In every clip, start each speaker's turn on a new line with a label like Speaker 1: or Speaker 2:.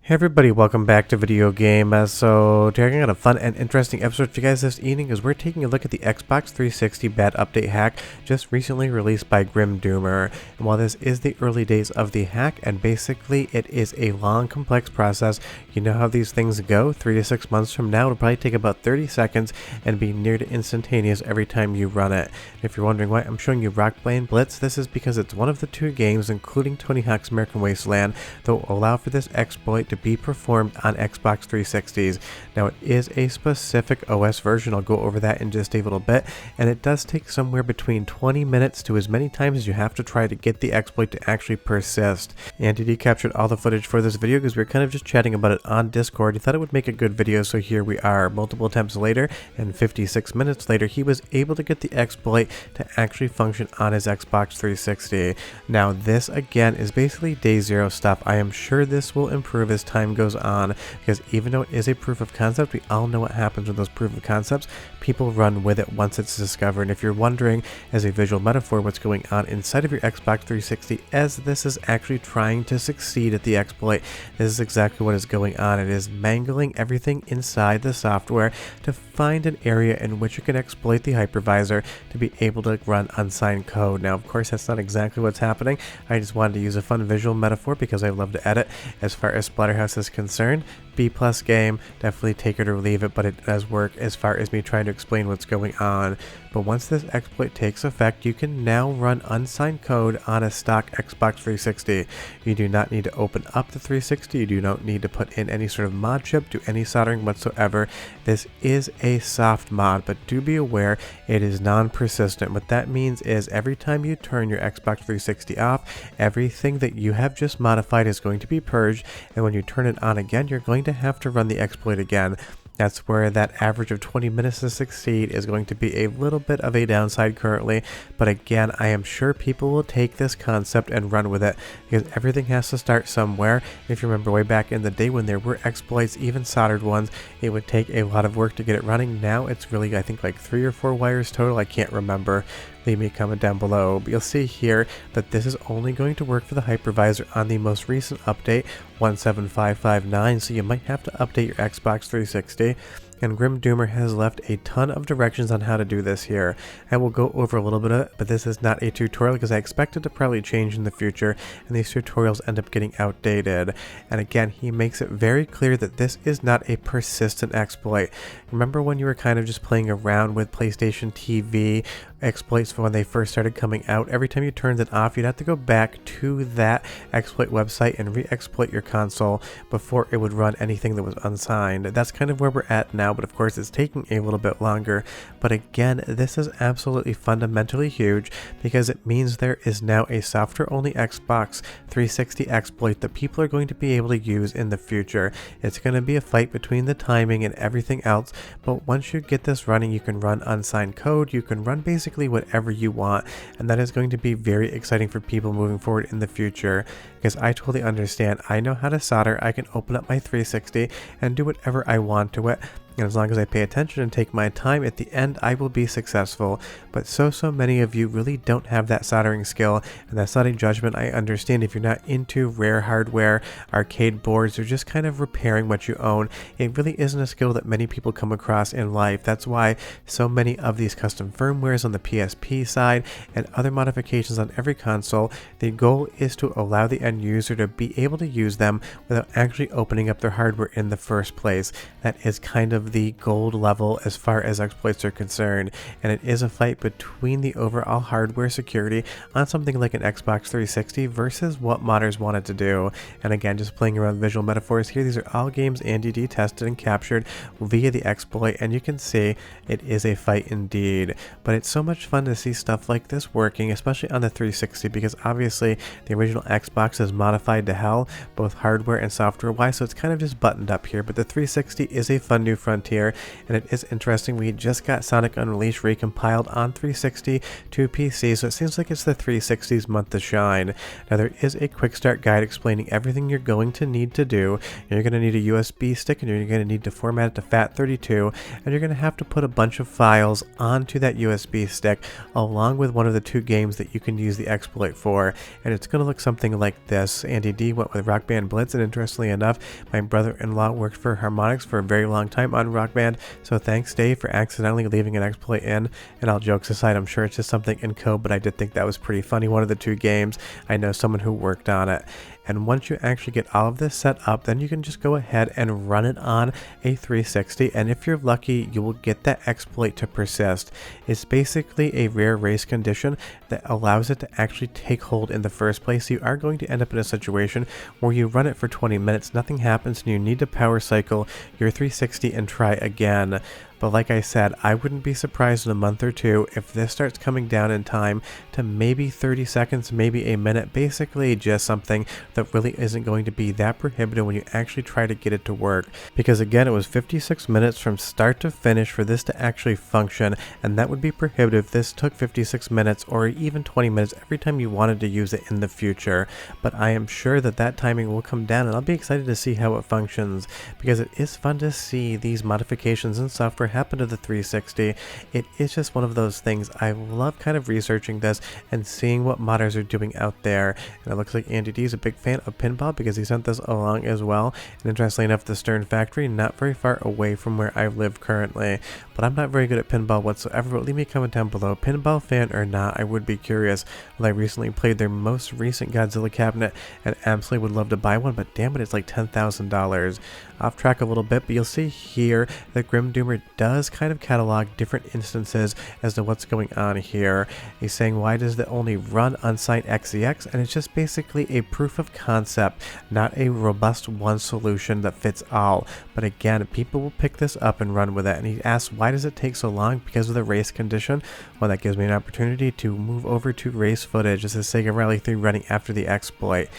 Speaker 1: Hey everybody, welcome back to Video Game. So taking on a fun and interesting episode for you guys this evening is we're taking a look at the Xbox 360 bad update hack just recently released by Grimdoomer. And while this is the early days of the hack and basically it is a long complex process, you know how these things go. 3 to 6 months from now it'll probably take about 30 seconds and be near to instantaneous every time you run it. And if you're wondering why I'm showing you Rock Band Blitz, this is because it's one of the two games, including Tony Hawk's American Wasteland, that will allow for this exploit to be performed on Xbox 360s. Now it is a specific OS version, I'll go over that in just a little bit, and it does take somewhere between 20 minutes to as many times as you have to try to get the exploit to actually persist. NTD captured all the footage for this video because we were kind of just chatting about it on Discord. He thought it would make a good video, so here we are. Multiple attempts later, and 56 minutes later, he was able to get the exploit to actually function on his Xbox 360. Now this again is basically day zero stuff. I am sure this will improve as time goes on, because even though it is a proof of concept, we all know what happens with those proof of concepts. People run with it once it's discovered. And if you're wondering, as a visual metaphor, what's going on inside of your Xbox 360 as this is actually trying to succeed at the exploit, this is exactly what is going on. It is mangling everything inside the software to find an area in which you can exploit the hypervisor to be able to run unsigned code. Now, of course, that's not exactly what's happening. I just wanted to use a fun visual metaphor because I love to edit. As far as Splatterhouse is concerned, B+ game, definitely take it or leave it, but it does work as far as me trying to explain what's going on. But once this exploit takes effect, you can now run unsigned code on a stock Xbox 360. You do not need to open up the 360, you do not need to put in any sort of mod chip, do any soldering whatsoever. This is a soft mod, but do be aware it is non-persistent. What that means is every time you turn your Xbox 360 off, everything that you have just modified is going to be purged, and when you turn it on again, you're going to have to run the exploit again. That's where that average of 20 minutes to succeed is going to be a little bit of a downside currently, but again, I am sure people will take this concept and run with it, because everything has to start somewhere. If you remember way back in the day when there were exploits, even soldered ones, it would take a lot of work to get it running. Now it's really, I think, like 3 or 4 wires total, I can't remember. Leave me a comment down below, but you'll see here that this is only going to work for the hypervisor on the most recent update 17559, so you might have to update your Xbox 360. And Grimdoomer has left a ton of directions on how to do this here. I will go over a little bit of it, but this is not a tutorial because I expect it to probably change in the future, and these tutorials end up getting outdated. And again, he makes it very clear that this is not a persistent exploit. Remember when you were kind of just playing around with PlayStation TV exploits when they first started coming out? Every time you turned it off, you'd have to go back to that exploit website and re-exploit your console before it would run anything that was unsigned. That's kind of where we're at now, but of course it's taking a little bit longer. But again, this is absolutely fundamentally huge because it means there is now a software-only Xbox 360 exploit that people are going to be able to use in the future. It's going to be a fight between the timing and everything else, but once you get this running, you can run unsigned code, you can run basically whatever you want, and that is going to be very exciting for people moving forward in the future, because I totally understand. I know how to solder, I can open up my 360 and do whatever I want to it, and as long as I pay attention and take my time, at the end I will be successful. But so many of you really don't have that soldering skill, and that's not a judgment. I understand if you're not into rare hardware, arcade boards, or just kind of repairing what you own. It really isn't a skill that many people come across in life. That's why so many of these custom firmwares on the PSP side and other modifications on every console, the goal is to allow the end user to be able to use them without actually opening up their hardware in the first place. That is kind of the gold level as far as exploits are concerned, and it is a fight between the overall hardware security on something like an Xbox 360 versus what modders wanted to do. And again, just playing around with visual metaphors here, these are all games NDD tested and captured via the exploit, and you can see it is a fight indeed. But it's so much fun to see stuff like this working, especially on the 360, because obviously the original Xbox is modified to hell, both hardware and software wise, so it's kind of just buttoned up here. But the 360 is a fun new front frontier. And it is interesting, we just got Sonic Unleashed recompiled on 360 to PC, so it seems like it's the 360's month to shine. Now there is a quick start guide explaining everything you're going to need to do. You're going to need a USB stick, and you're going to need to format it to FAT32, and you're going to have to put a bunch of files onto that USB stick along with one of the 2 games that you can use the exploit for, and it's going to look something like this. Andy D went with Rock Band Blitz, and interestingly enough, my brother-in-law worked for Harmonix for a very long time on Rock Band, so thanks Dave for accidentally leaving an exploit in. And all jokes aside, I'm sure it's just something in code, but I did think that was pretty funny. One of the 2 games, I know someone who worked on it. And once you actually get all of this set up, then you can just go ahead and run it on a 360, and if you're lucky, you will get that exploit to persist. It's basically a rare race condition that allows it to actually take hold in the first place. You are going to end up in a situation where you run it for 20 minutes, nothing happens, and you need to power cycle your 360 and try again. But like I said, I wouldn't be surprised in a month or 2 if this starts coming down in time to maybe 30 seconds, maybe a minute, basically just something that really isn't going to be that prohibitive when you actually try to get it to work. Because again, it was 56 minutes from start to finish for this to actually function, and that would be prohibitive if this took 56 minutes or even 20 minutes every time you wanted to use it in the future. But I am sure that that timing will come down, and I'll be excited to see how it functions, because it is fun to see these modifications in software happen to the 360. It is just one of those things. I love kind of researching this and seeing what modders are doing out there. And it looks like Andy D is a big fan of pinball because he sent this along as well. And interestingly enough, the Stern factory not very far away from where I live currently. But I'm not very good at pinball whatsoever, but leave me a comment down below. Pinball fan or not, I would be curious. Well, I recently played their most recent Godzilla cabinet and absolutely would love to buy one, but damn it, it's like $10,000. Off track a little bit, but you'll see here that Grimdoomer does kind of catalog different instances as to what's going on here. He's saying, why does it only run unsigned XEX? And it's just basically a proof of concept, not a robust one solution that fits all. But again, people will pick this up and run with it. And he asks, why does it take so long? Because of the race condition. Well, that gives me an opportunity to move over to race footage. This is Sega Rally 3 running after the exploit.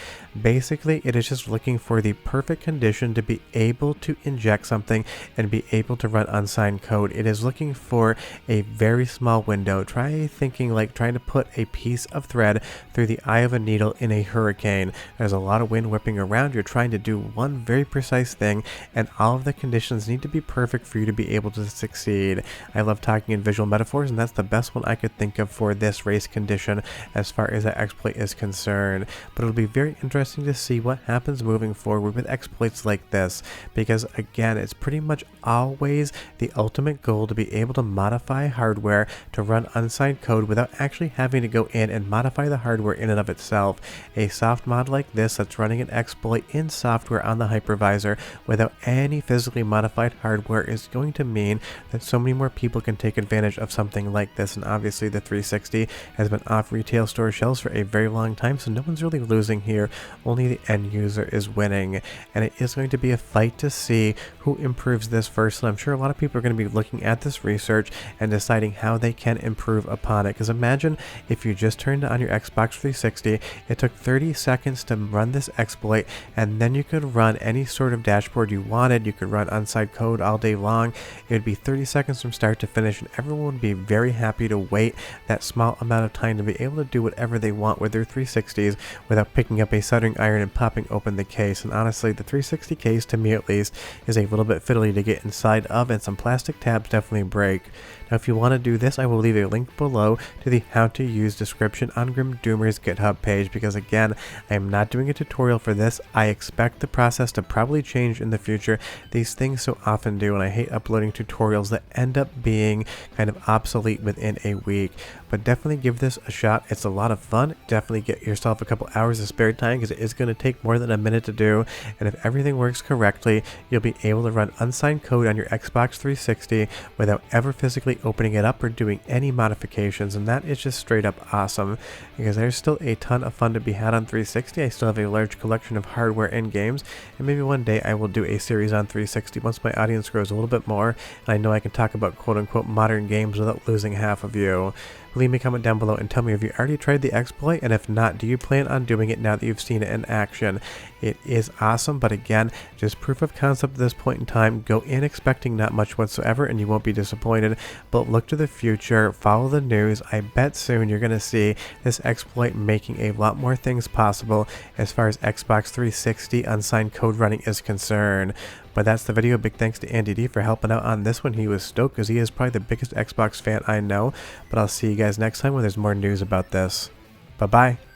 Speaker 1: Basically, it is just looking for the perfect condition to be able to inject something and be able to run unsigned code. It is looking for a very small window. Try thinking like trying to put a piece of thread through the eye of a needle in a hurricane. There's a lot of wind whipping around. You're trying to do one very precise thing, and all of the conditions need to be perfect for you to be able to succeed. I love talking in visual metaphors, and that's the best one I could think of for this race condition as far as that exploit is concerned. But it'll be very interesting to see what happens moving forward with exploits like this, because again, it's pretty much always the ultimate goal to be able to modify hardware to run unsigned code without actually having to go in and modify the hardware in and of itself. A soft mod like this that's running an exploit in software on the hypervisor without any physically modified hardware is going to mean that so many more people can take advantage of something like this. And obviously the 360 has been off retail store shelves for a very long time, so no one's really losing here. Only the end user is winning, and it is going to be a fight to see who improves this first. And I'm sure a lot of people are going to be looking at this research and deciding how they can improve upon it. Because imagine if you just turned on your Xbox 360, it took 30 seconds to run this exploit, and then you could run any sort of dashboard you wanted. You could run unsigned code all day long. It would be 30 seconds from start to finish, and everyone would be very happy to wait that small amount of time to be able to do whatever they want with their 360s without picking up a soldering iron and popping open the case. And honestly, the 360 case, to me at least, is a little bit fiddly to get inside of, and some plastic tabs definitely break. Now, if you want to do this, I will leave a link below to the how to use description on Grimdoomer's GitHub page, because again, I am not doing a tutorial for this. I expect the process to probably change in the future. These things so often do, and I hate uploading tutorials that end up being kind of obsolete within a week. But definitely give this a shot. It's a lot of fun. Definitely get yourself a couple hours of spare time, because it is going to take more than a minute to do. And if everything works correctly, you'll be able to run unsigned code on your Xbox 360 without ever physically opening it up or doing any modifications. And that is just straight up awesome, because there's still a ton of fun to be had on 360. I still have a large collection of hardware and games, and maybe one day I will do a series on 360 once my audience grows a little bit more and I know I can talk about quote-unquote modern games without losing half of you. Leave me a comment down below and tell me if you already tried the exploit, and if not, do you plan on doing it now that you've seen it in action? It is awesome, but again, just proof of concept at this point in time. Go in expecting not much whatsoever and you won't be disappointed, but look to the future, follow the news. I bet soon you're going to see this exploit making a lot more things possible as far as Xbox 360 unsigned code running is concerned. But that's the video. Big thanks to Andy D for helping out on this one. He was stoked because he is probably the biggest Xbox fan I know. But I'll see you guys next time when there's more news about this. Bye bye.